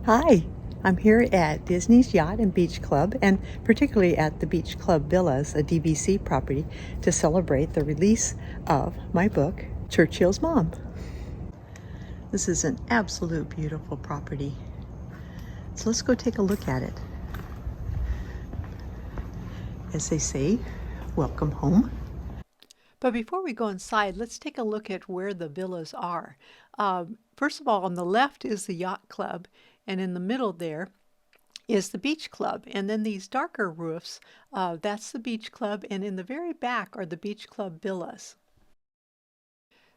Hi, I'm here at Disney's Yacht and Beach Club, and particularly at the Beach Club Villas, a DVC property, to celebrate the release of my book, Churchill's Mom. This is an absolute beautiful property. So let's go take a look at it. As they say, welcome home. But before we go inside, let's take a look at where the villas are. First of all, on the left is the Yacht Club, and in the middle there is the Beach Club. And then these darker roofs, that's the Beach Club, and in the very back are the Beach Club villas.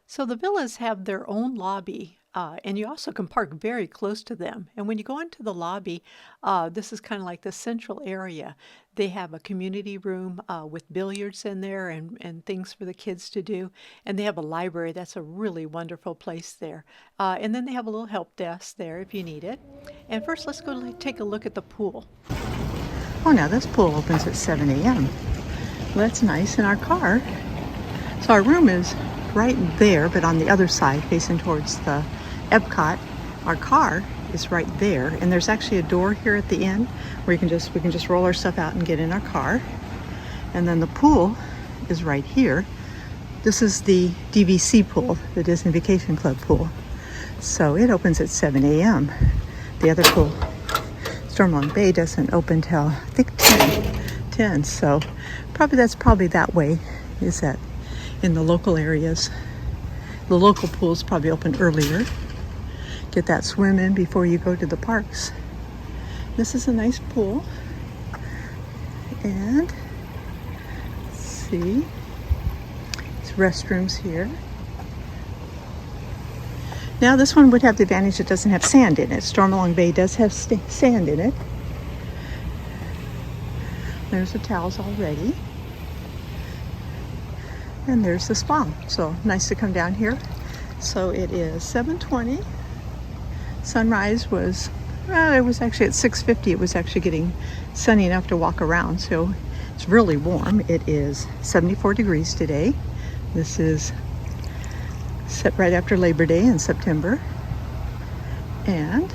So the villas have their own lobby, and you also can park very close to them. And when you go into the lobby, this is kind of like the central area. They have a community room with billiards in there and things for the kids to do. And they have a library. That's a really wonderful place there. And then they have a little help desk there if you need it. And first, let's go take a look at the pool. Oh, now this pool opens at 7 a.m. Well, that's nice in our car. So our room is right there, but on the other side, facing towards the Epcot. Our car is right there, and there's actually a door here at the end where we can just roll our stuff out and get in our car. And then the pool is right here. This is the DVC pool, the Disney Vacation Club pool. So it opens at 7 a.m. The other pool, Stormalong Bay, doesn't open till I think 10. So that's probably that way, is that in the local areas. The local pools probably open earlier. Get that swim in before you go to the parks. This is a nice pool. And let's see, it's restrooms here. Now this one would have the advantage it doesn't have sand in it. Stormalong Bay does have sand in it. There's the towels already. And there's the spa. So nice to come down here. So it is 7:20. Sunrise was, it was actually at 6:50. It was actually getting sunny enough to walk around. So it's really warm. It is 74 degrees today. This is set right after Labor Day in September. And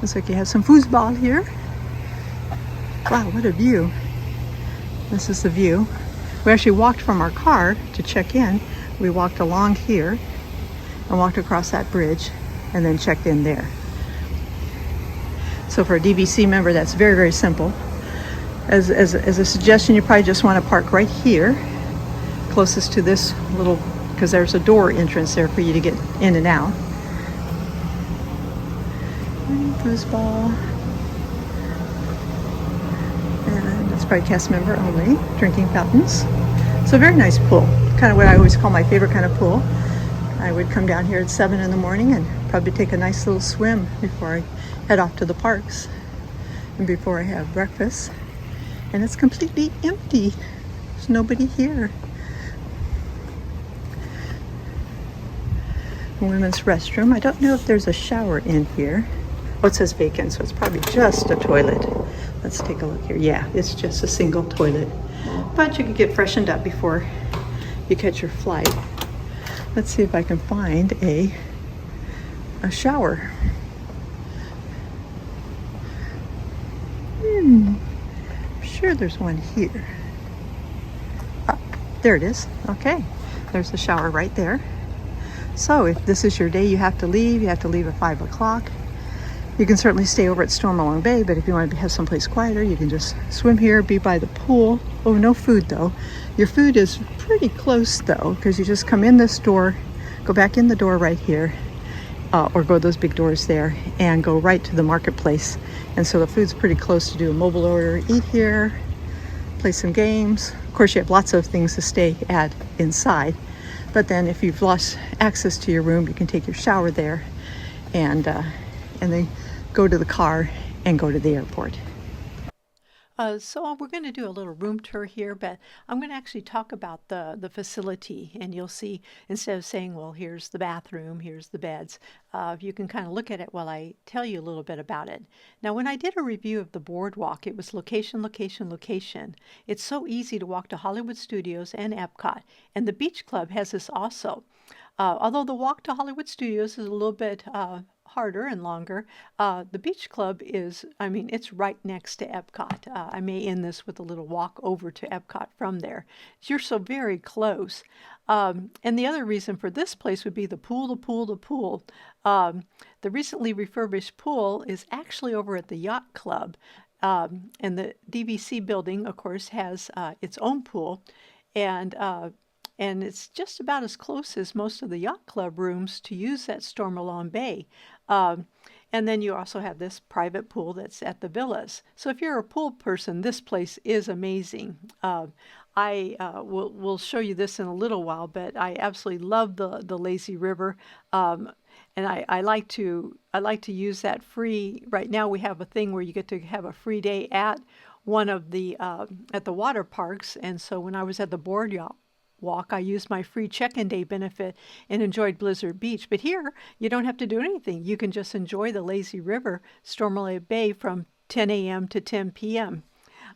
looks like you have some foosball here. Wow, what a view. This is the view. We actually walked from our car to check in. We walked along here and walked across that bridge and then checked in there. So for a DVC member, that's very, very simple. As a suggestion, you probably just want to park right here, closest to this little, because there's a door entrance there for you to get in and out. And foosball. And it's probably cast member only. Drinking fountains. So very nice pool. Kind of what I always call my favorite kind of pool. I would come down here at 7 in the morning and probably take a nice little swim before I head off to the parks and before I have breakfast. And it's completely empty. There's nobody here. Women's restroom. I don't know if there's a shower in here. Oh, it says vacant, so it's probably just a toilet. Let's take a look here. Yeah, it's just a single toilet. But you could get freshened up before you catch your flight. Let's see if I can find a shower. I'm sure there's one here. Oh, there it is. Okay, there's the shower right there. So if this is your day, you have to leave at 5 o'clock. You can certainly stay over at Stormalong Bay, but if you want to have someplace quieter, you can just swim here, be by the pool. Oh, no food though. Your food is pretty close though, because you just come in this door, go back in the door right here, or go those big doors there, and go right to the marketplace. And so the food's pretty close to do a mobile order, eat here, play some games. Of course, you have lots of things to stay at inside. But then if you've lost access to your room, you can take your shower there and then go to the car and go to the airport. So we're going to do a little room tour here, but I'm going to actually talk about the facility, and you'll see, instead of saying, well, here's the bathroom, here's the beds, you can kind of look at it while I tell you a little bit about it. Now, when I did a review of the Boardwalk, it was location, location, location. It's so easy to walk to Hollywood Studios and Epcot, and the Beach Club has this also. Although the walk to Hollywood Studios is a little bit harder and longer. The Beach Club is, I mean, it's right next to Epcot. I may end this with a little walk over to Epcot from there. You're so very close. And the other reason for this place would be the pool, the pool, the pool. The recently refurbished pool is actually over at the Yacht Club. And the DVC building, of course, has its own pool. And it's just about as close as most of the Yacht Club rooms to use that Stormalong Bay. And then you also have this private pool that's at the villas. So if you're a pool person, this place is amazing. I will show you this in a little while, but I absolutely love the lazy river. And I like to use that free. Right now we have a thing where you get to have a free day at one of the at the water parks. And so when I was at the Boardwalk, I used my free check-in day benefit and enjoyed Blizzard Beach. But here, you don't have to do anything. You can just enjoy the lazy river, Stormalong Bay, from 10 a.m. to 10 p.m.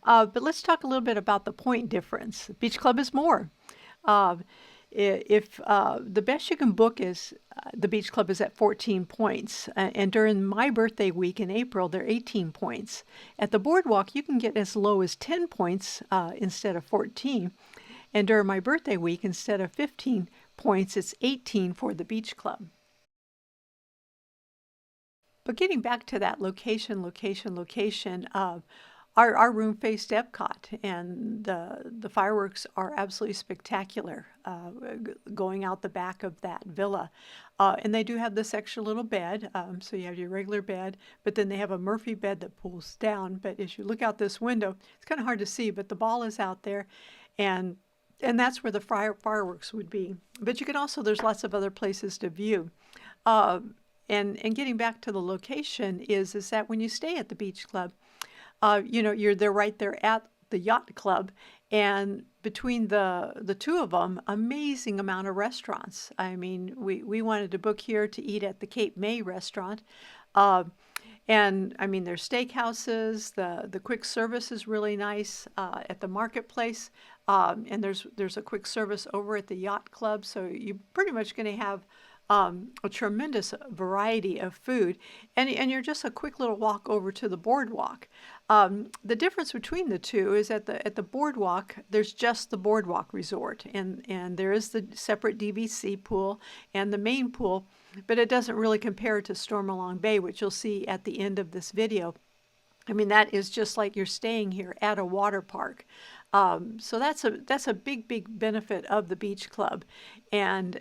But let's talk a little bit about the point difference. Beach Club is more. If the best you can book is the Beach Club is at 14 points, and during my birthday week in April, they're 18 points. At the Boardwalk, you can get as low as 10 points instead of 14. And during my birthday week, instead of 15 points, it's 18 for the Beach Club. But getting back to that location, our room faced Epcot, and the fireworks are absolutely spectacular going out the back of that villa. And they do have this extra little bed, so you have your regular bed, but then they have a Murphy bed that pulls down. But as you look out this window, it's kind of hard to see, but the ball is out there, and that's where the fireworks would be. But you can also, there's lots of other places to view. And getting back to the location is that when you stay at the Beach Club, they're right there at the Yacht Club, and between the two of them, amazing amount of restaurants. I mean, we wanted to book here to eat at the Cape May restaurant. And I mean, there's steakhouses, the quick service is really nice at the marketplace. And there's a quick service over at the Yacht Club. So you're pretty much going to have a tremendous variety of food. And you're just a quick little walk over to the Boardwalk. The difference between the two is at the Boardwalk, there's just the Boardwalk Resort. And there is the separate DVC pool and the main pool. But it doesn't really compare to Stormalong Bay, which you'll see at the end of this video. I mean, that is just like you're staying here at a water park. So that's a big benefit of the Beach Club. And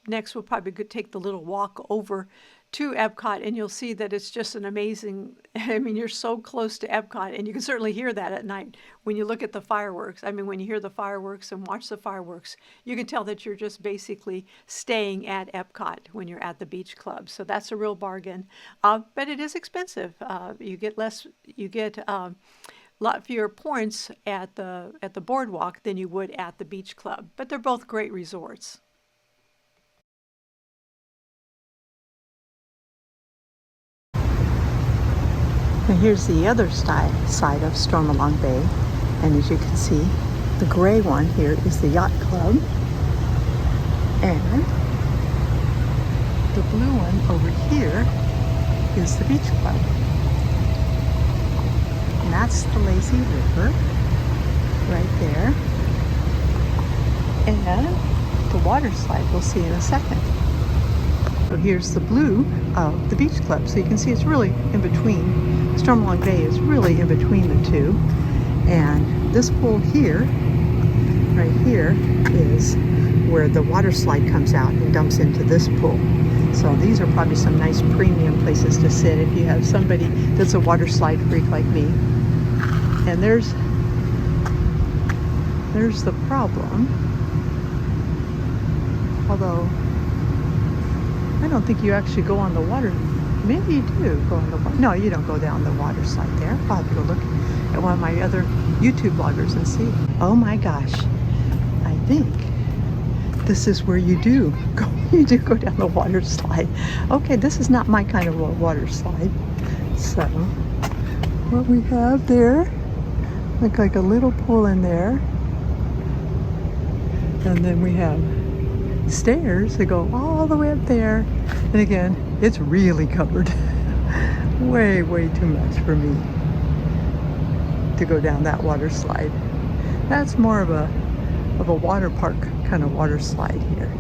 next we'll probably take the little walk over to Epcot, and you'll see that it's just an amazing, I mean, you're so close to Epcot, and you can certainly hear that at night when you look at the fireworks. I mean, when you hear the fireworks and watch the fireworks, you can tell that you're just basically staying at Epcot when you're at the Beach Club. So that's a real bargain. But it is expensive. You get a lot fewer points at the Boardwalk than you would at the Beach Club. But they're both great resorts. And here's the other side of Stormalong Bay, and as you can see, the gray one here is the Yacht Club, and the blue one over here is the Beach Club. And that's the lazy river right there, and the water slide we'll see in a second. So here's the blue of the Beach Club. So you can see it's really in between. Stormalong Bay is really in between the two. And this pool here, right here, is where the water slide comes out and dumps into this pool. So these are probably some nice premium places to sit if you have somebody that's a water slide freak like me. And there's the problem. Although I don't think you actually go on the water. Maybe you do go on the water. No, you don't go down the water slide there. I'll have to go look at one of my other YouTube bloggers and see. Oh my gosh. I think this is where you do go down the water slide. Okay, this is not my kind of a water slide. So what we have there, look like a little pool in there. And then we have stairs that go all the way up there. And again, it's really covered. Way too much for me to go down that water slide. That's more of a water park kind of water slide here.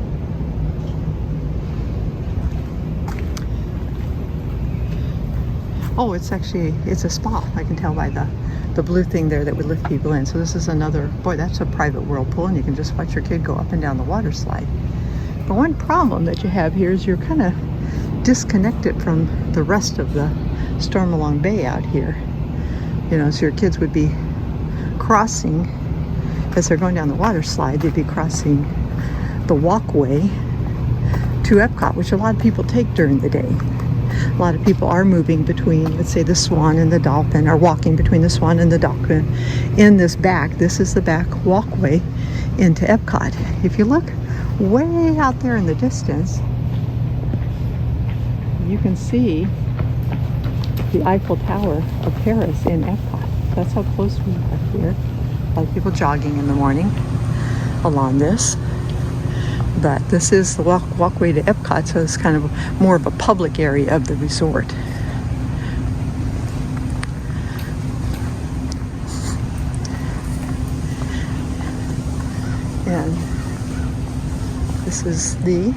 Oh, it's a spa. I can tell by the blue thing there that would lift people in. So this is another, boy, that's a private whirlpool, and you can just watch your kid go up and down the water slide. But one problem that you have here is you're kind of disconnected from the rest of the Stormalong Bay out here. You know, so your kids would be crossing, as they're going down the water slide, they'd be crossing the walkway to Epcot, which a lot of people take during the day. A lot of people are moving between, let's say, the Swan and the Dolphin, or walking between the Swan and the Dolphin in this is the back walkway into Epcot. If you look way out there in the distance, you can see the Eiffel Tower of Paris in Epcot. That's how close we are here. A lot of people jogging in the morning along this. But this is the walkway to Epcot, so it's kind of more of a public area of the resort. And this is the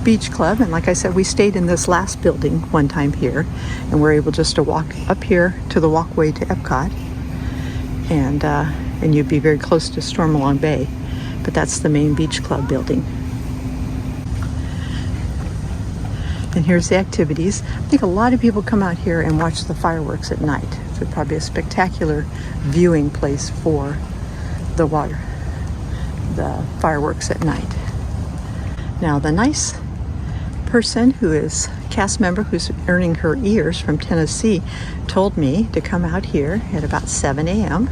Beach Club, and like I said, we stayed in this last building one time here, and we're able just to walk up here to the walkway to Epcot, and you'd be very close to Stormalong Bay. But that's the main Beach Club building. And here's the activities. I think a lot of people come out here and watch the fireworks at night. It's probably a spectacular viewing place for the fireworks at night. Now, the nice person who is cast member who's earning her ears from Tennessee told me to come out here at about 7 a.m.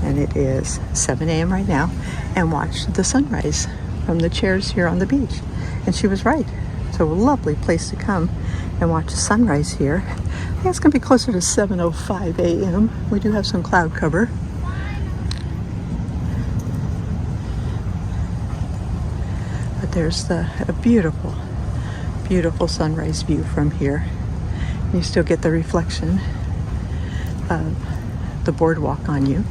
and it is 7 a.m. right now, and watch the sunrise from the chairs here on the beach. And she was right. It's a lovely place to come and watch the sunrise here. I think it's going to be closer to 7:05 a.m. We do have some cloud cover. But there's a beautiful, beautiful sunrise view from here. You still get the reflection of the boardwalk on you.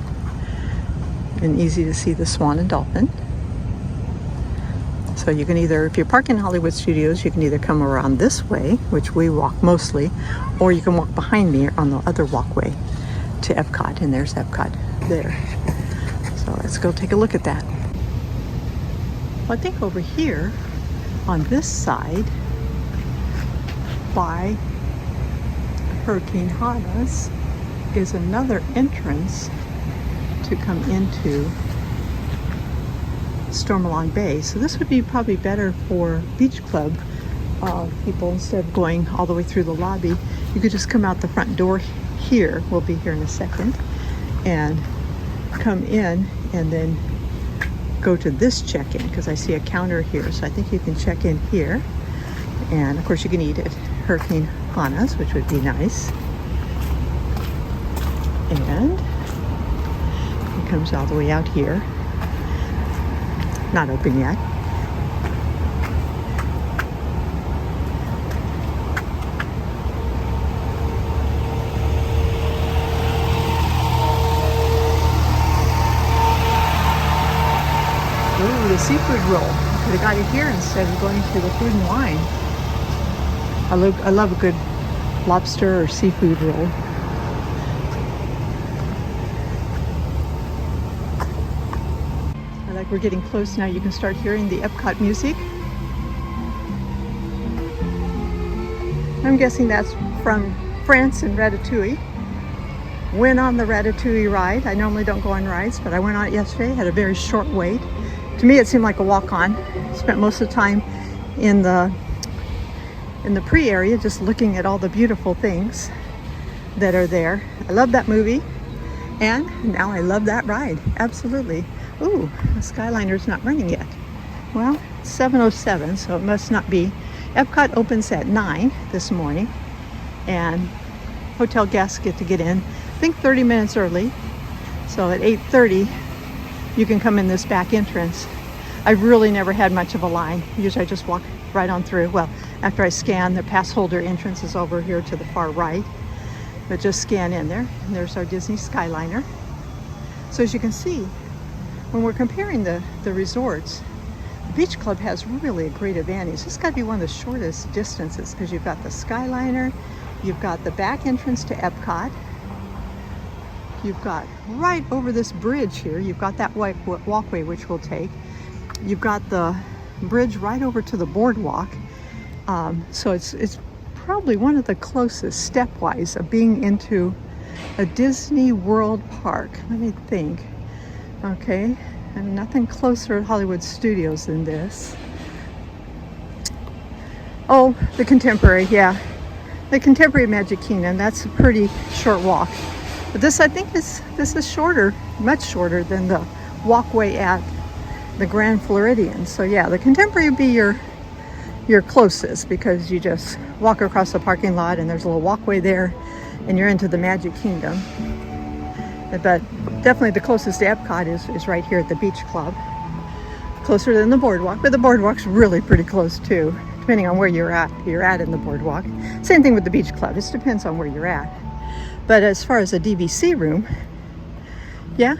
And easy to see the Swan and Dolphin. So you can either, if you're parking in Hollywood Studios, you can either come around this way, which we walk mostly, or you can walk behind me on the other walkway to Epcot, and there's Epcot there. So let's go take a look at that. Well, I think over here on this side by Hurricane Hana's is another entrance to come into Stormalong Bay. So this would be probably better for Beach Club people. Instead of going all the way through the lobby, you could just come out the front door here. We'll be here in a second, and come in and then go to this check-in, because I see a counter here. So I think you can check in here, and of course you can eat at Hurricane Hana's, which would be nice. And it comes all the way out here. Not open yet. Ooh, the seafood roll. Could have got it here instead of going to the Food and Wine. I love a good lobster or seafood roll. Like we're getting close now, you can start hearing the Epcot music. I'm guessing that's from France and Ratatouille. Went on the Ratatouille ride. I normally don't go on rides, but I went on it yesterday. Had a very short wait. To me, it seemed like a walk-on. Spent most of the time in the pre-area just looking at all the beautiful things that are there. I love that movie, and now I love that ride. Absolutely. Ooh, the Skyliner's not running yet. Well, it's 7:07, so it must not be. Epcot opens at 9 this morning, and hotel guests get to get in, I think 30 minutes early. So at 8:30, you can come in this back entrance I really never had much of a line. Usually I just walk right on through. Well, after I scan, the pass holder entrance is over here to the far right. But just scan in there. And there's our Disney Skyliner. So as you can see, when we're comparing the resorts, the Beach Club has really a great advantage. This has got to be one of the shortest distances because you've got the Skyliner, you've got the back entrance to Epcot, you've got right over this bridge here, you've got that walkway which we'll take. You've got the bridge right over to the Boardwalk. So it's probably one of the closest stepwise of being into a Disney World park. Let me think. Okay, and nothing closer at Hollywood Studios than this. Oh, the Contemporary, yeah. The Contemporary Magic Kingdom, that's a pretty short walk. But this, I think, this is shorter, much shorter than the walkway at the Grand Floridian. So yeah, the Contemporary would be your closest because you just walk across the parking lot and there's a little walkway there and you're into the Magic Kingdom. But definitely the closest to Epcot is right here at the Beach Club. Closer than the Boardwalk, but the Boardwalk's really pretty close too, depending on where you're at in the Boardwalk. Same thing with the Beach Club, it depends on where you're at. But as far as a DVC room, yeah,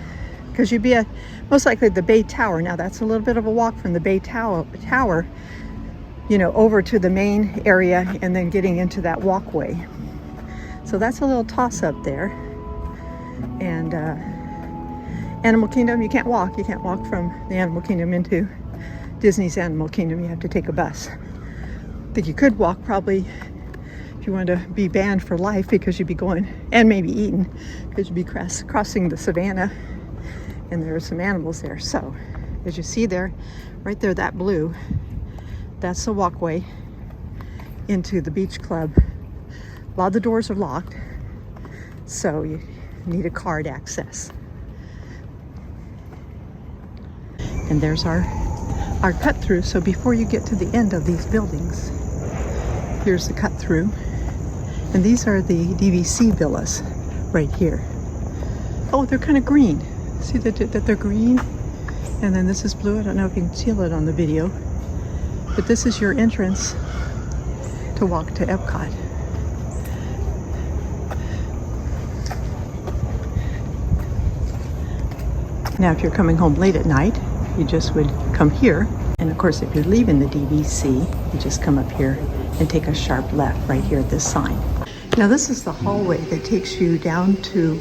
because you'd be at most likely the Bay Tower. Now that's a little bit of a walk from the Bay Tower, you know, over to the main area and then getting into that walkway. So that's a little toss up there. And Animal Kingdom, you can't walk. You can't walk from the Animal Kingdom into Disney's Animal Kingdom. You have to take a bus. I think you could walk probably if you wanted to be banned for life because you'd be going, and maybe eaten, because you'd be crossing the savannah and there are some animals there. So as you see there, right there, that blue, that's the walkway into the Beach Club. A lot of the doors are locked, so you need a card access. And there's our cut through. So before you get to the end of these buildings, here's the cut through. And these are the DVC villas right here. Oh, they're kind of green. See that they're green? And then this is blue. I don't know if you can see it on the video, but this is your entrance to walk to Epcot. Now, if you're coming home late at night, you just would come here. And of course, if you're leaving the DVC, you just come up here and take a sharp left right here at this sign. Now, this is the hallway that takes you down to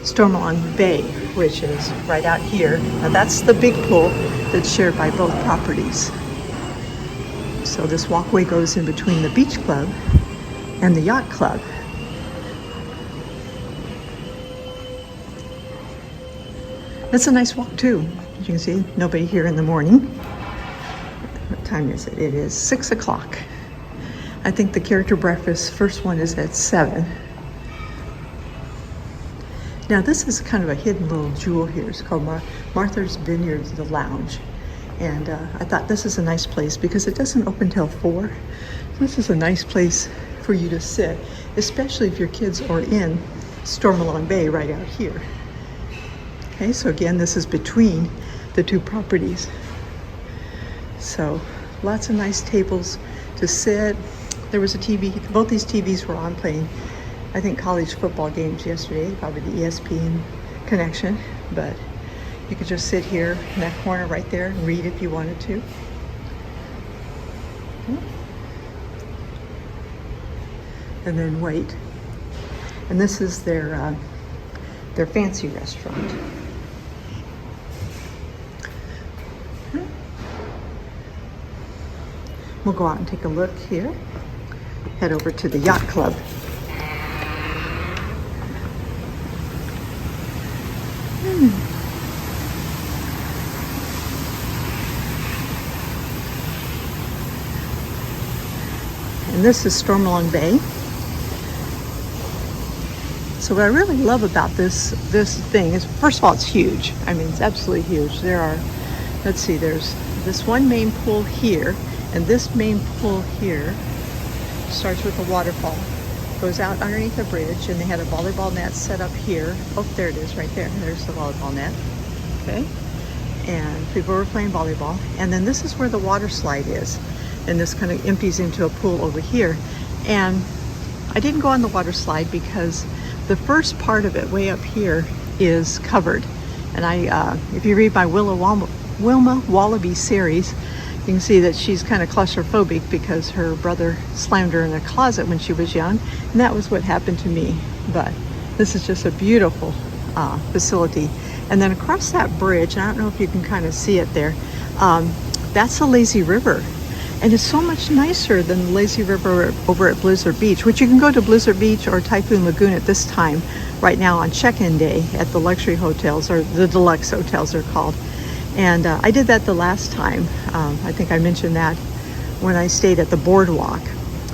Stormalong Bay, which is right out here. Now, that's the big pool that's shared by both properties. So this walkway goes in between the Beach Club and the Yacht Club. It's a nice walk too. As you can see, nobody here in the morning. What time is it? It is 6 o'clock. I think the character breakfast, first one is at 7. Now this is kind of a hidden little jewel here. It's called Martha's Vineyard, the lounge. And I thought this is a nice place because it doesn't open till 4. This is a nice place for you to sit, especially if your kids are in Stormalong Bay right out here. Okay, so again, this is between the two properties. So lots of nice tables to sit. There was a TV, both these TVs were on playing, I think, college football games yesterday, probably the ESPN connection, but you could just sit here in that corner right there and read if you wanted to. And then wait. And this is their fancy restaurant. We'll go out and take a look here. Head over to the Yacht Club. And this is Stormalong Bay. So what I really love about this thing is, first of all, it's huge. I mean, it's absolutely huge. There are, let's see, there's this one main pool here, and this main pool here starts with a waterfall, goes out underneath the bridge, and they had a volleyball net set up here. Oh, there it is right there. There's the volleyball net. Okay. and people were playing volleyball. And then this is where the water slide is, and this kind of empties into a pool over here. And I didn't go on the water slide because the first part of it way up here is covered. And if you read my Wilma Wallaby series, you can see that she's kind of claustrophobic because her brother slammed her in a closet when she was young, and that was what happened to me. But this is just a beautiful facility. And then across that bridge, and I don't know if you can kind of see it there, that's the lazy river. And it's so much nicer than the lazy river over at Blizzard Beach, which you can go to Blizzard Beach or Typhoon Lagoon at this time, right now on check-in day at the luxury hotels, or the deluxe hotels they're called. And I did that the last time. I think I mentioned that when I stayed at the Boardwalk.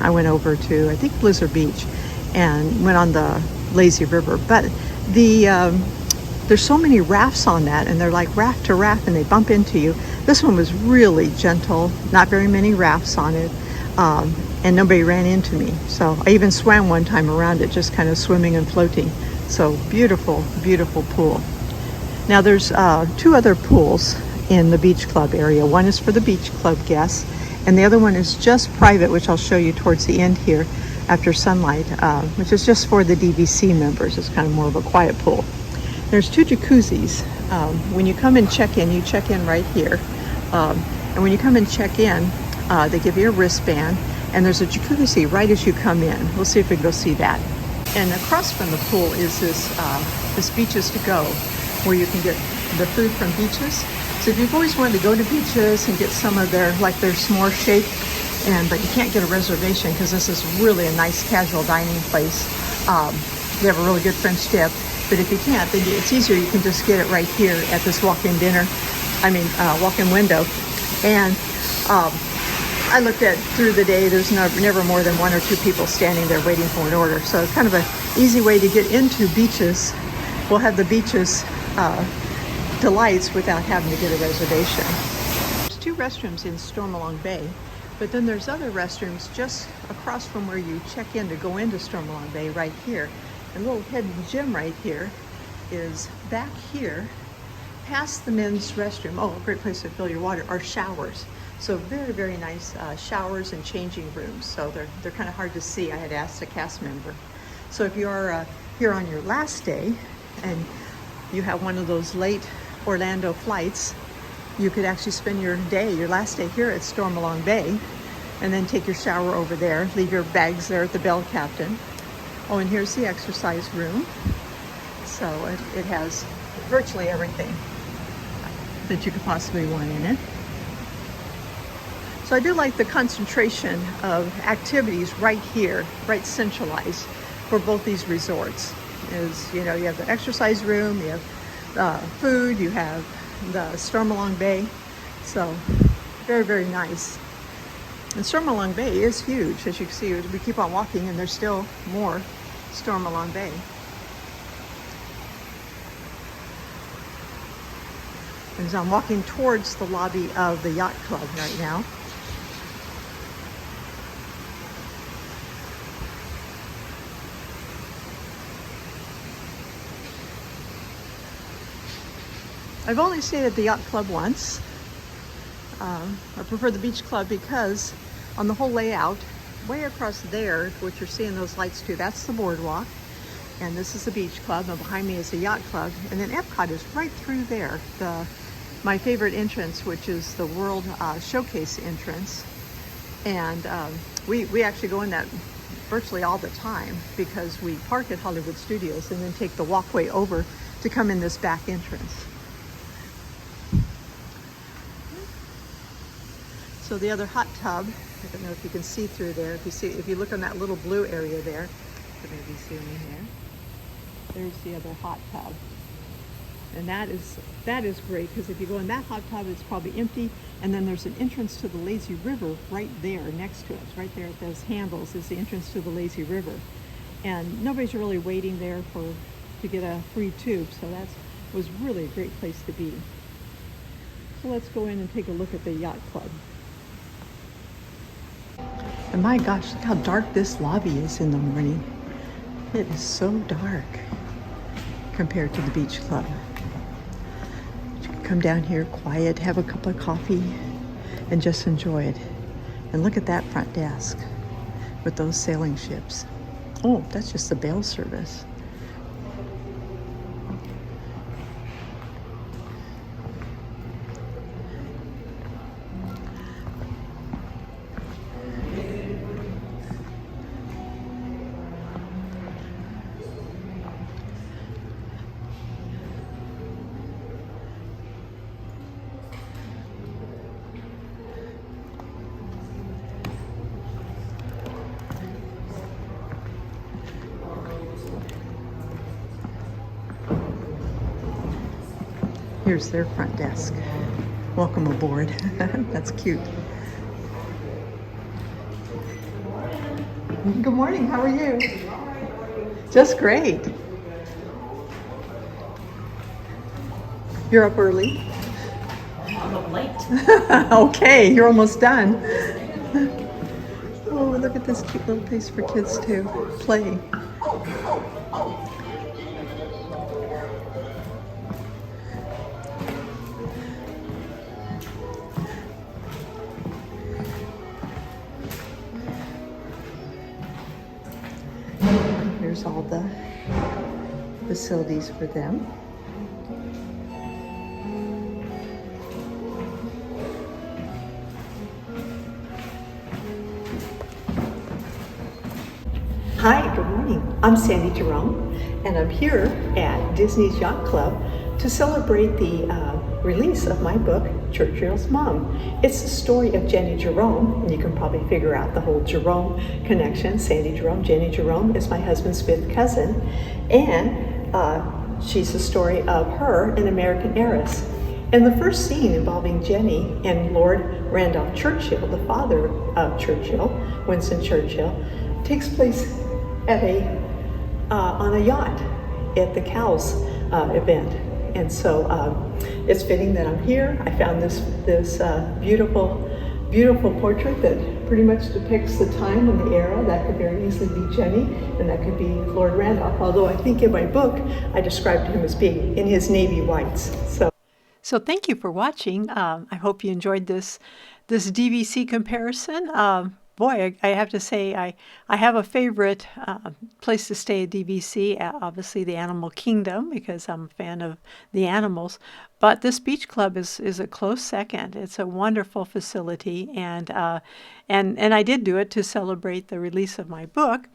I went over to, I think, Blizzard Beach and went on the lazy river. But there's so many rafts on that, and they're like raft to raft, and they bump into you. This one was really gentle, not very many rafts on it, and nobody ran into me. So I even swam one time around it, just kind of swimming and floating. So beautiful, beautiful pool. Now there's 2 other pools in the beach club area. One is for the beach club guests, and the other one is just private, which I'll show you towards the end here after sunlight, which is just for the DVC members. It's kind of more of a quiet pool. There's 2 jacuzzis. When you come and check in, you check in right here. And when you come and check in, they give you a wristband, and there's a jacuzzi right as you come in. We'll see if we can go see that. And across from the pool is this Beaches to Go, where you can get the food from Beaches. So if you've always wanted to go to Beaches and get some of their s'more shake, but you can't get a reservation because this is really a nice casual dining place. They have a really good French dip. But if you can't, then it's easier. You can just get it right here at this walk-in walk-in window. And I looked at through the day, there's never more than 1 or 2 people standing there waiting for an order. So it's kind of an easy way to get into Beaches. We'll have the Beaches delights without having to get a reservation. There's 2 restrooms in Stormalong Bay, but then there's other restrooms just across from where you check in to go into Stormalong Bay right here. And a little hidden gem right here is back here, past the men's restroom. Oh, a great place to fill your water, are showers. So very, very nice showers and changing rooms. So they're kind of hard to see. I had asked a cast member. So if you're here on your last day and you have one of those late Orlando flights, you could actually spend your last day here at Stormalong Bay, and then take your shower over there, leave your bags there at the Bell Captain. Oh, and here's the exercise room. So it has virtually everything that you could possibly want in it. So I do like the concentration of activities right here, right centralized for both these resorts. You have the exercise room, you have food, you have the Stormalong Bay. So very, very nice. And Stormalong Bay is huge. As you can see, we keep on walking and there's still more Stormalong Bay. As I'm walking towards the lobby of the Yacht Club right now. I've only stayed at the Yacht Club once. I prefer the Beach Club because on the whole layout, way across there, what you're seeing those lights to, that's the Boardwalk. And this is the Beach Club, and behind me is the Yacht Club. And then Epcot is right through there. My favorite entrance, which is the World Showcase entrance. And we actually go in that virtually all the time because we park at Hollywood Studios and then take the walkway over to come in this back entrance. So the other hot tub, I don't know if you can see through there. If you look on that little blue area there, you can maybe zoom in there. There's the other hot tub. And that is great because if you go in that hot tub, it's probably empty. And then there's an entrance to the lazy river right there next to us. Right there at those handles is the entrance to the lazy river. And nobody's really waiting there to get a free tube. So that was really a great place to be. So let's go in and take a look at the Yacht Club. And my gosh, look how dark this lobby is in the morning. It is so dark compared to the Beach Club. come down here quiet, have a cup of coffee, and just enjoy it. And look at that front desk with those sailing ships. Oh, that's just the bell service. Here's their front desk. Welcome aboard. That's cute. Good morning. How are you? Just great. You're up early? I'm up late. Okay, you're almost done. Oh, look at this cute little place for kids to play. Here's all the facilities for them. Hi, good morning. I'm Sandi Jerome, and I'm here at Disney's Yacht Club to celebrate the release of my book, Churchill's Mom. It's the story of Jenny Jerome, and you can probably figure out the whole Jerome connection. Sandi Jerome, Jenny Jerome is my husband's fifth cousin, and she's the story of her, an American heiress. And the first scene involving Jenny and Lord Randolph Churchill, the father of Churchill, Winston Churchill, takes place at on a yacht at the Cows event. And so it's fitting that I'm here. I found this beautiful portrait that pretty much depicts the time and the era. That could very easily be Jenny, and that could be Lord Randolph, although I think in my book I described him as being in his navy whites. So thank you for watching. I hope you enjoyed this DVC comparison. Boy, I have to say, I have a favorite place to stay at DVC, obviously the Animal Kingdom, because I'm a fan of the animals. But this beach club is a close second. It's a wonderful facility, and I did do it to celebrate the release of my book.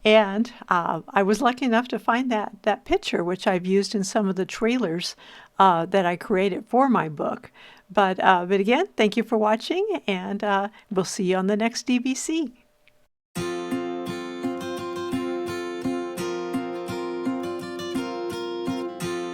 And I was lucky enough to find that picture, which I've used in some of the trailers that I created for my book. But again, thank you for watching, and we'll see you on the next DVC.